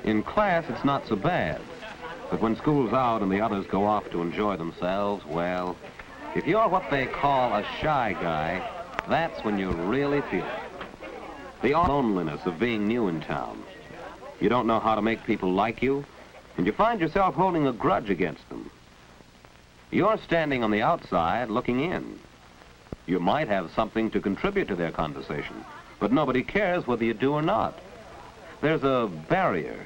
In class, it's not so bad. But when school's out and the others go off to enjoy themselves, well, if you're what they call a shy guy, that's when you really feel it. The loneliness of being new in town. You don't know how to make people like you, and you find yourself holding a grudge against them. You're standing on the outside looking in. You might have something to contribute to their conversation, but nobody cares whether you do or not. There's a barrier,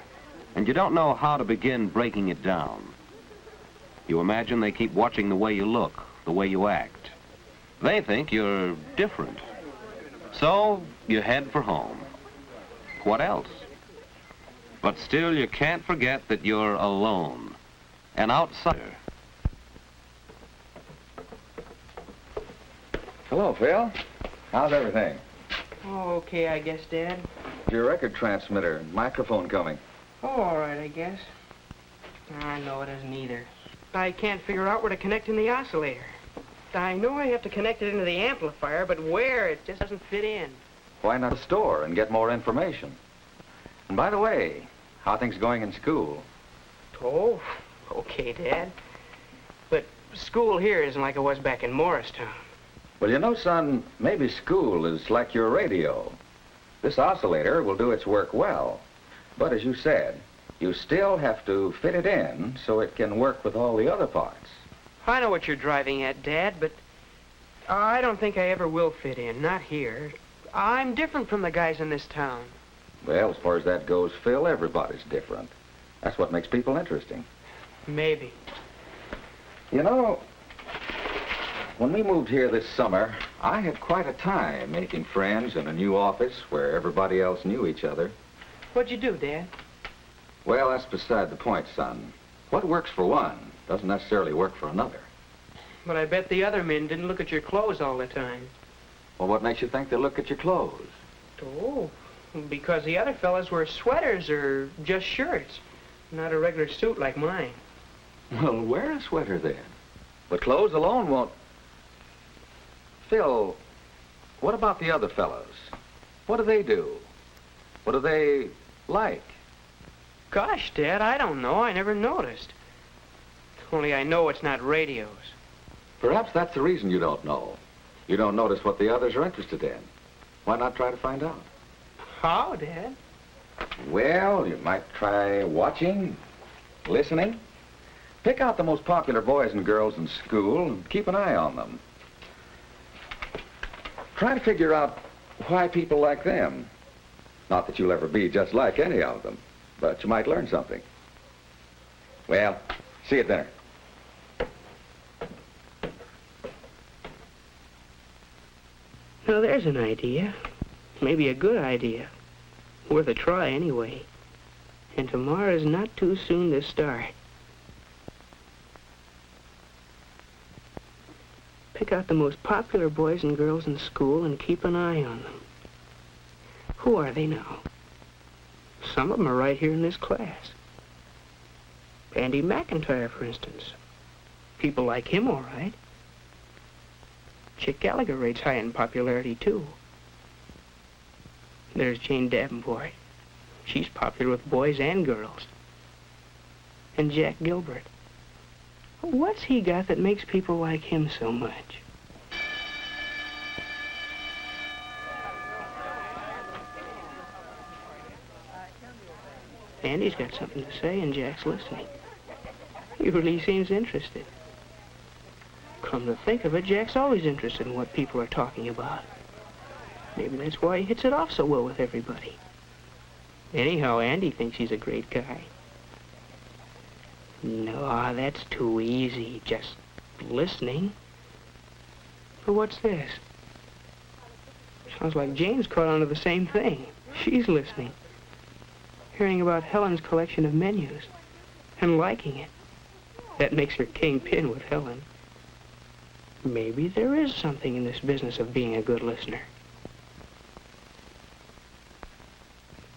and you don't know how to begin breaking it down. You imagine they keep watching the way you look, the way you act. They think you're different. So you head for home. What else? But still, you can't forget that you're alone, an outsider. Hello, Phil. How's everything? Oh, okay, I guess, Dad. Your record transmitter and microphone coming. Oh, all right, I guess. I know it isn't either. I can't figure out where to connect in the oscillator. I know I have to connect it into the amplifier, but where? It just doesn't fit in. Why not a store and get more information? And by the way, how are things going in school? Oh, okay, Dad. But school here isn't like it was back in Morristown. Well, you know, son, maybe school is like your radio. This oscillator will do its work well. But as you said, you still have to fit it in so it can work with all the other parts. I know what you're driving at, Dad, but I don't think I ever will fit in, not here. I'm different from the guys in this town. Well, as far as that goes, Phil, everybody's different. That's what makes people interesting. Maybe. You know, when we moved here this summer, I had quite a time making friends in a new office where everybody else knew each other. What'd you do, Dad? Well, that's beside the point, son. What works for one doesn't necessarily work for another. But I bet the other men didn't look at your clothes all the time. Well, what makes you think they look at your clothes? Oh, because the other fellas wear sweaters or just shirts, not a regular suit like mine. Well, wear a sweater then. But clothes alone won't... Phil, what about the other fellows? What do they do? What do they like? Gosh, Dad, I don't know. I never noticed. Only I know it's not radios. Perhaps that's the reason you don't know. You don't notice what the others are interested in. Why not try to find out? How, Dad? Well, you might try watching, listening. Pick out the most popular boys and girls in school and keep an eye on them. Try to figure out why people like them. Not that you'll ever be just like any of them, but you might learn something. Well, see you at dinner. Now, there's an idea. Maybe a good idea. Worth a try, anyway. And tomorrow's not too soon to start. Pick out the most popular boys and girls in school and keep an eye on them. Who are they now? Some of them are right here in this class. Andy McIntyre, for instance. People like him, all right. Chick Gallagher rates high in popularity, too. There's Jane Davenport. She's popular with boys and girls. And Jack Gilbert. What's he got that makes people like him so much? Andy's got something to say, and Jack's listening. He really seems interested. Come to think of it, Jack's always interested in what people are talking about. Maybe that's why he hits it off so well with everybody. Anyhow, Andy thinks he's a great guy. No, that's too easy, just listening. But what's this? Sounds like Jane's caught on to the same thing. She's listening. Hearing about Helen's collection of menus and liking it. That makes her kingpin with Helen. Maybe there is something in this business of being a good listener.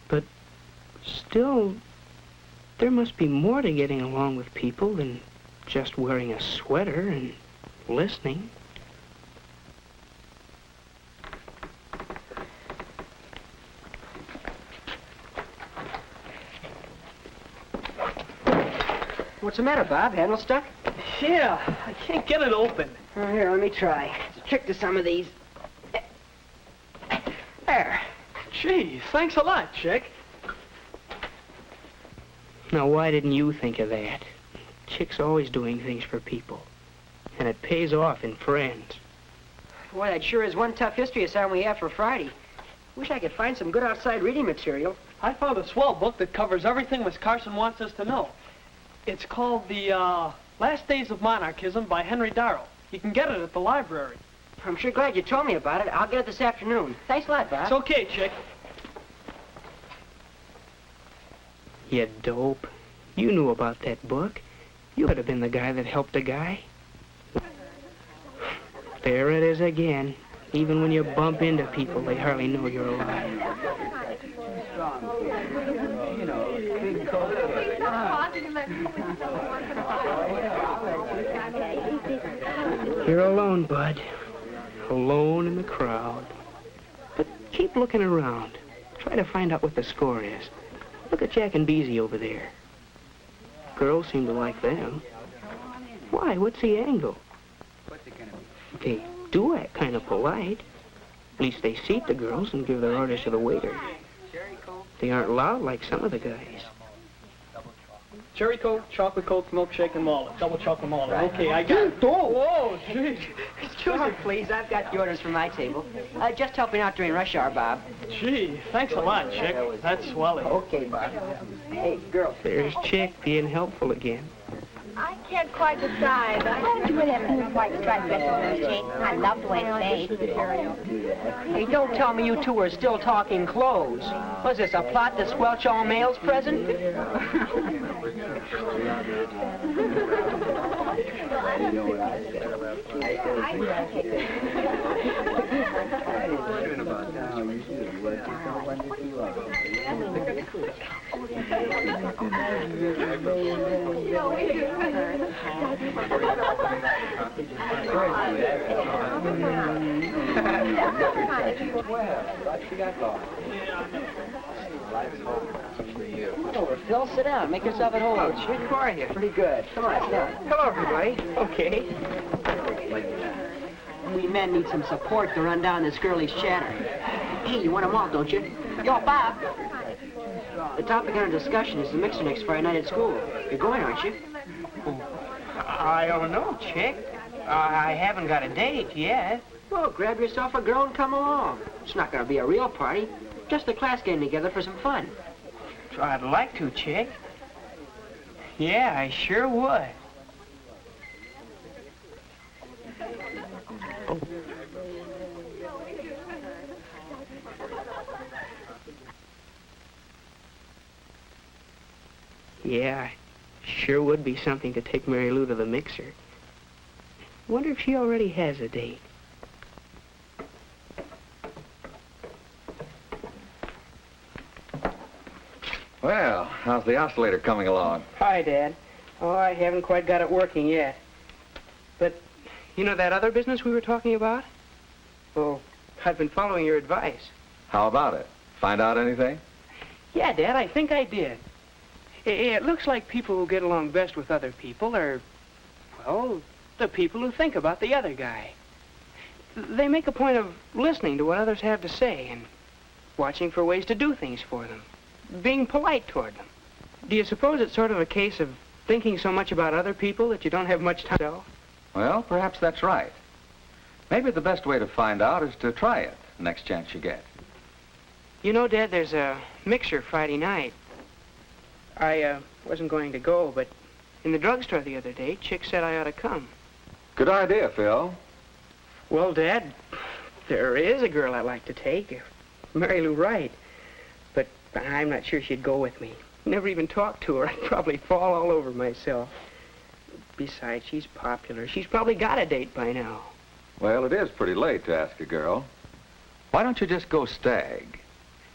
But still, there must be more to getting along with people than just wearing a sweater and listening. What's the matter, Bob? Handle stuck? Yeah, I can't get it open. Oh, here, let me try. It's a trick to some of these. There. Gee, thanks a lot, Chick. Now, why didn't you think of that? Chick's always doing things for people. And it pays off in friends. Boy, that sure is one tough history assignment we have for Friday. Wish I could find some good outside reading material. I found a swell book that covers everything Miss Carson wants us to know. It's called The Last Days of Monarchism by Henry Darrow. You can get it at the library. I'm sure glad you told me about it. I'll get it this afternoon. Thanks a lot, Bob. It's okay, Chick. You dope. You knew about that book. You could have been the guy that helped a guy. There it is again. Even when you bump into people, they hardly know you're alive. You're alone, Bud. Alone in the crowd. But keep looking around. Try to find out what the score is. Look at Jack and Beezy over there. Girls seem to like them. Why? What's the angle? They do act kind of polite. At least they seat the girls and give their orders to the waiter. They aren't loud like some of the guys. Cherry Coke, chocolate Coke, milkshake, and walnut. Double chocolate walnut. Right. Okay, I got it. Whoa, jeez. Excuse me, please. I've got the orders for my table. Just helping out during rush hour, Bob. Gee, thanks a lot, Chick. That's swelling. Okay, Bob. Hey, girl. There's Chick being helpful again. I can't quite decide. Why don't you wear that blue and white striped dress on her, Chick? I love the way it fades. Hey, don't tell me you two are still talking clothes. Was this a plot to squelch all males present? Come over, Phil. Sit down. Make yourself at home. Oh, Chick, how are you? Pretty good. Come on, sit down. Hello, everybody. Okay. We men need some support to run down this girlie's chatter. Hey, you want them all, don't you? Yo, Bob. The topic under discussion is the mixer next Friday night at school. You're going, aren't you? I don't know, Chick. I haven't got a date yet. Well, grab yourself a girl and come along. It's not going to be a real party. Just the class getting together for some fun. I'd like to, Chick. Yeah, I sure would. Oh. Yeah, sure would be something to take Mary Lou to the mixer. Wonder if she already has a date. Well, how's the oscillator coming along? Hi, Dad. Oh, I haven't quite got it working yet. But, you know that other business we were talking about? Well, I've been following your advice. How about it? Find out anything? Yeah, Dad, I think I did. It looks like people who get along best with other people are, well, the people who think about the other guy. They make a point of listening to what others have to say and watching for ways to do things for them, being polite toward them. Do you suppose it's sort of a case of thinking so much about other people that you don't have much time to yourself? Well, perhaps that's right. Maybe the best way to find out is to try it next chance you get. You know, Dad, there's a mixer Friday night. I wasn't going to go, but in the drugstore the other day, Chick said I ought to come. Good idea, Phil. Well, Dad, there is a girl I'd like to take, Mary Lou Wright. But I'm not sure she'd go with me. Never even talked to her. I'd probably fall all over myself. Besides, she's popular. She's probably got a date by now. Well, it is pretty late to ask a girl. Why don't you just go stag?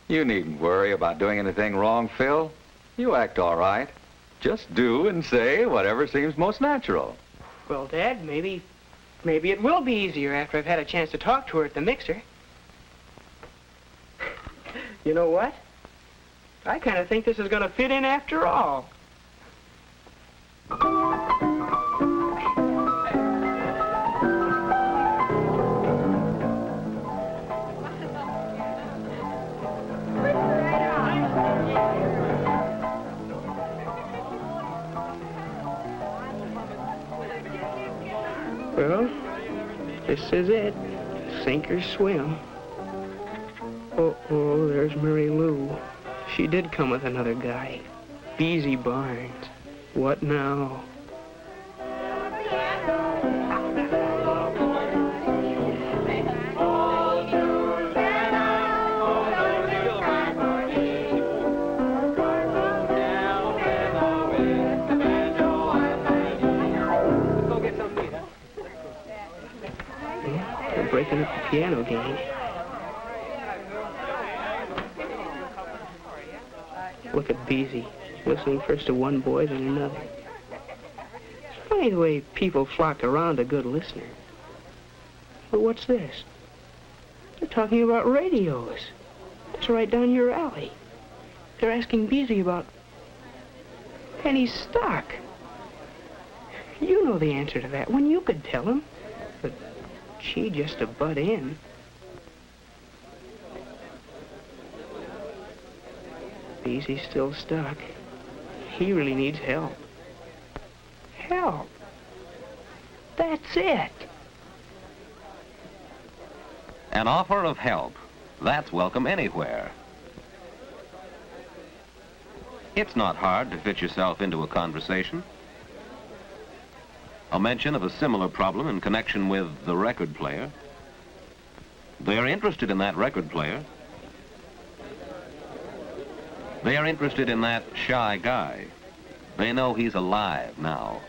You needn't worry about doing anything wrong, Phil. You act all right. Just do and say whatever seems most natural. Well, Dad, maybe it will be easier after I've had a chance to talk to her at the mixer. You know what? I kind of think this is going to fit in after all. Well, this is it. Sink or swim. Oh, there's Mary Lou. She did come with another guy. Beezy Barnes. What now? They're breaking up the piano game. Look at Beezy, listening first to one boy, then another. It's funny the way people flock around a good listener. But what's this? They're talking about radios. That's right down your alley. They're asking Beezy about penny stock. You know the answer to that one. You could tell him. But she just to butt in. Beezy's still stuck. He really needs help. Help. That's it. An offer of help. That's welcome anywhere. It's not hard to fit yourself into a conversation. A mention of a similar problem in connection with the record player. They're interested in that record player. They are interested in that shy guy. They know he's alive now.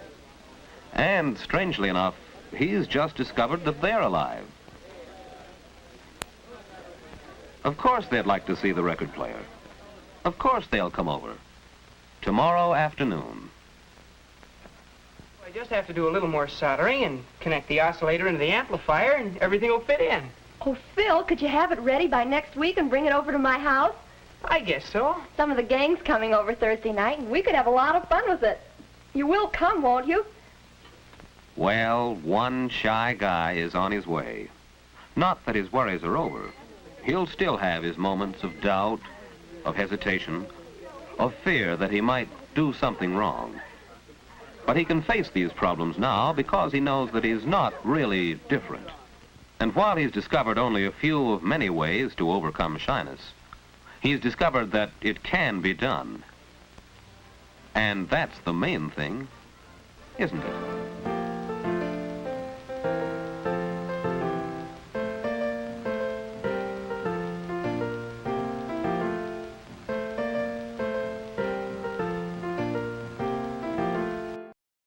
And, strangely enough, he's just discovered that they're alive. Of course they'd like to see the record player. Of course they'll come over. Tomorrow afternoon. I just have to do a little more soldering and connect the oscillator into the amplifier, and everything will fit in. Oh, Phil, could you have it ready by next week and bring it over to my house? I guess so. Some of the gang's coming over Thursday night, and we could have a lot of fun with it. You will come, won't you? Well, one shy guy is on his way. Not that his worries are over. He'll still have his moments of doubt, of hesitation, of fear that he might do something wrong. But he can face these problems now because he knows that he's not really different. And while he's discovered only a few of many ways to overcome shyness, he's discovered that it can be done. And that's the main thing, isn't it?